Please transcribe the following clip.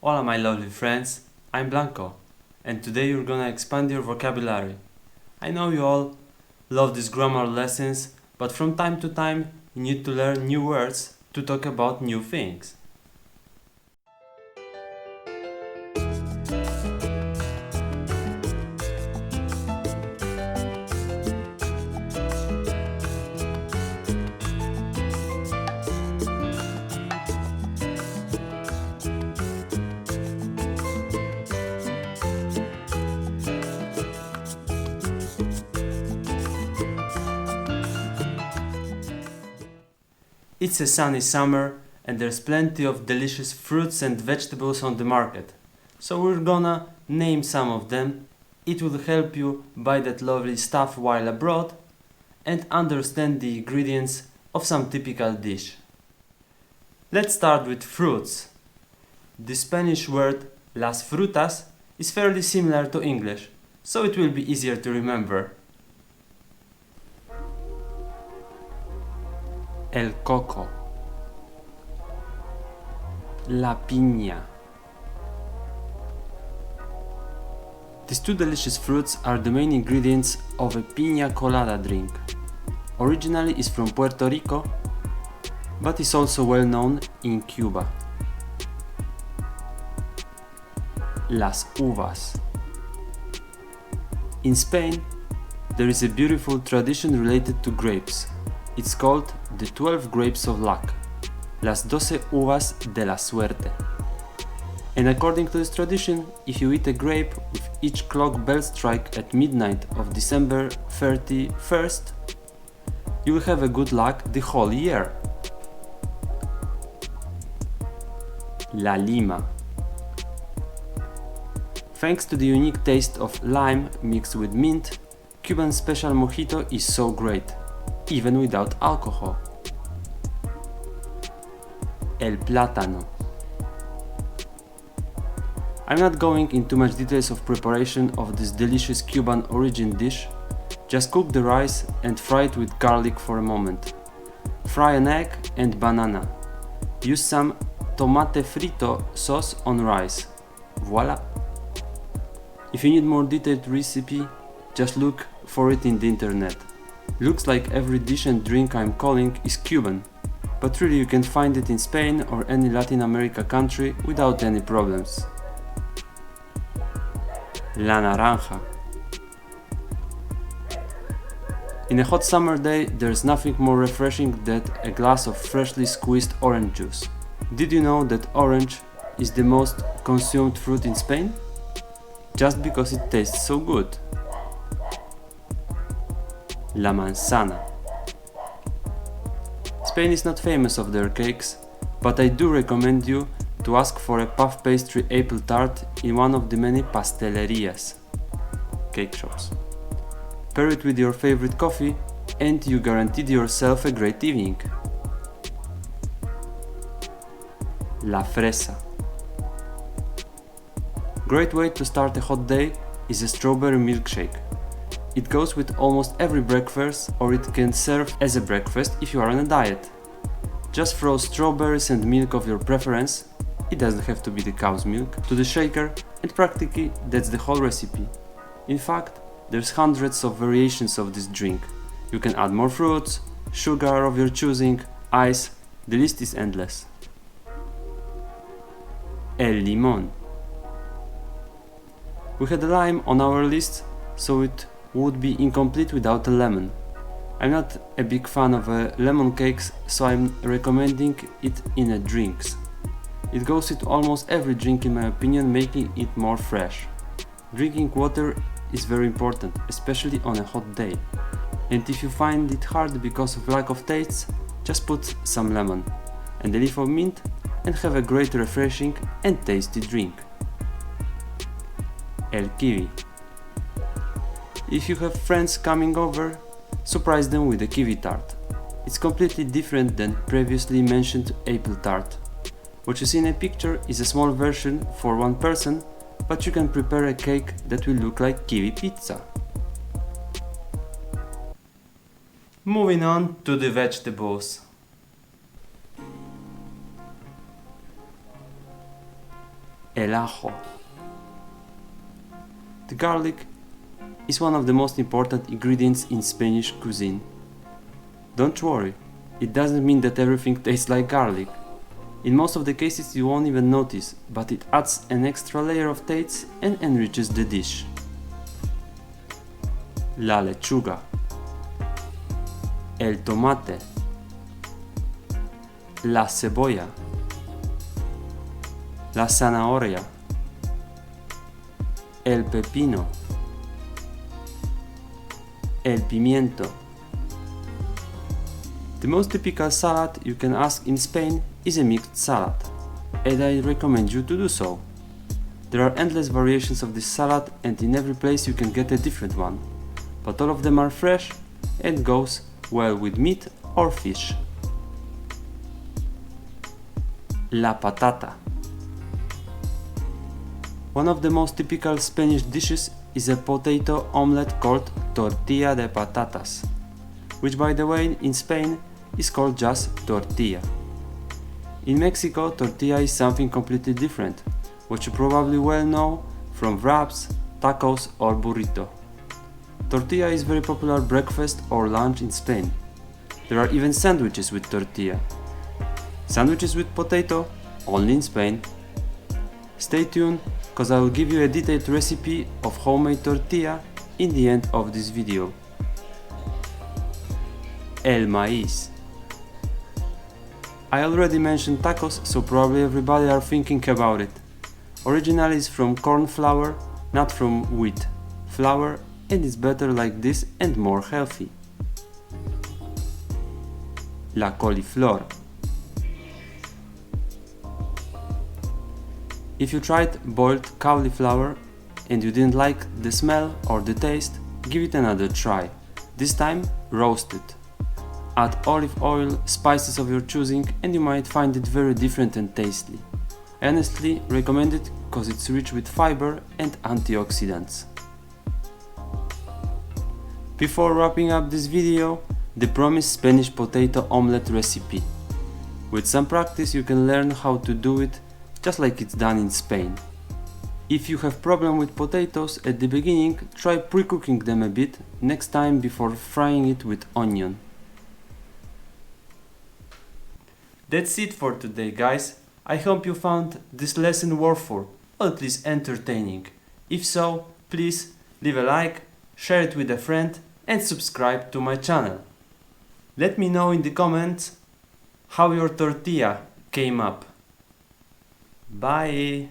Hola my lovely friends, I'm Blanco, and today you're gonna expand your vocabulary. I know you all love these grammar lessons, but from time to time you need to learn new words to talk about new things. It's a sunny summer and there's plenty of delicious fruits and vegetables on the market. So we're gonna name some of them. It will help you buy that lovely stuff while abroad and understand the ingredients of some typical dish. Let's start with fruits. The Spanish word las frutas is fairly similar to English, so it will be easier to remember. El coco, la piña. These two delicious fruits are the main ingredients of a piña colada drink. Originally is from Puerto Rico, but is also well known in Cuba. Las uvas. In Spain, there is a beautiful tradition related to grapes. It's called the 12 grapes of luck, las 12 uvas de la suerte. And according to this tradition, if you eat a grape with each clock bell strike at midnight of December 31st, you will have a good luck the whole year. La lima. Thanks to the unique taste of lime mixed with mint, Cuban special mojito is so great, even without alcohol. El plátano. I'm not going into much details of preparation of this delicious Cuban origin dish. Just cook the rice and fry it with garlic for a moment. Fry an egg and banana. Use some tomate frito sauce on rice. Voila! If you need more detailed recipe, just look for it in the internet. Looks like every dish and drink I'm calling is Cuban, but really you can find it in Spain or any Latin America country without any problems. La naranja. In a hot summer day, there's nothing more refreshing than a glass of freshly squeezed orange juice. Did you know that orange is the most consumed fruit in Spain? Just because it tastes so good. La manzana. Spain is not famous of their cakes, but I do recommend you to ask for a puff pastry apple tart in one of the many pastelerias, cake shops. Pair it with your favorite coffee and you guaranteed yourself a great evening. La fresa. Great way to start a hot day is a strawberry milkshake. It goes with almost every breakfast, or it can serve as a breakfast if you are on a diet. Just throw strawberries and milk of your preference, it doesn't have to be the cow's milk, to the shaker, and practically that's the whole recipe. In fact, there's hundreds of variations of this drink. You can add more fruits, sugar of your choosing, ice, the list is endless. El limón. We had a lime on our list, so it would be incomplete without a lemon. I'm not a big fan of lemon cakes, so I'm recommending it in drinks. It goes with almost every drink in my opinion, making it more fresh. Drinking water is very important, especially on a hot day. And if you find it hard because of lack of taste, just put some lemon and a leaf of mint and have a great refreshing and tasty drink. El kiwi. If you have friends coming over, surprise them with a kiwi tart. It's completely different than previously mentioned apple tart. What you see in a picture is a small version for one person, but you can prepare a cake that will look like kiwi pizza. Moving on to the el ajo. The garlic is one of the most important ingredients in Spanish cuisine. Don't worry, it doesn't mean that everything tastes like garlic. In most of the cases you won't even notice, but it adds an extra layer of taste and enriches the dish. La lechuga, el tomate, la cebolla, la zanahoria, el pepino, el pimiento. The most typical salad you can ask in Spain is a mixed salad, and I recommend you to do so. There are endless variations of this salad and in every place you can get a different one, but all of them are fresh and goes well with meat or fish. La patata. One of the most typical Spanish dishes is a potato omelette called tortilla de patatas, which by the way in Spain is called just tortilla. In Mexico, tortilla is something completely different, what you probably well know from wraps, tacos or burrito. Tortilla is very popular breakfast or lunch in Spain. There are even sandwiches with tortilla. Sandwiches with potato, only in Spain. Stay tuned, cause I will give you a detailed recipe of homemade tortilla in the end of this video. El maíz. I already mentioned tacos, so probably everybody are thinking about it. Originally it's from corn flour, not from wheat flour, and it's better like this and more healthy. La coliflor. If you tried boiled cauliflower and you didn't like the smell or the taste, give it another try. This time roast it. Add olive oil, spices of your choosing, and you might find it very different and tasty. I honestly recommend it because it's rich with fiber and antioxidants. Before wrapping up this video, the promised Spanish potato omelette recipe. With some practice you can learn how to do it just like it's done in Spain. If you have problem with potatoes at the beginning, try pre-cooking them a bit next time before frying it with onion. That's it for today, guys. I hope you found this lesson worthwhile, or at least entertaining. If so, please leave a like, share it with a friend and subscribe to my channel. Let me know in the comments how your tortilla came up. Bye!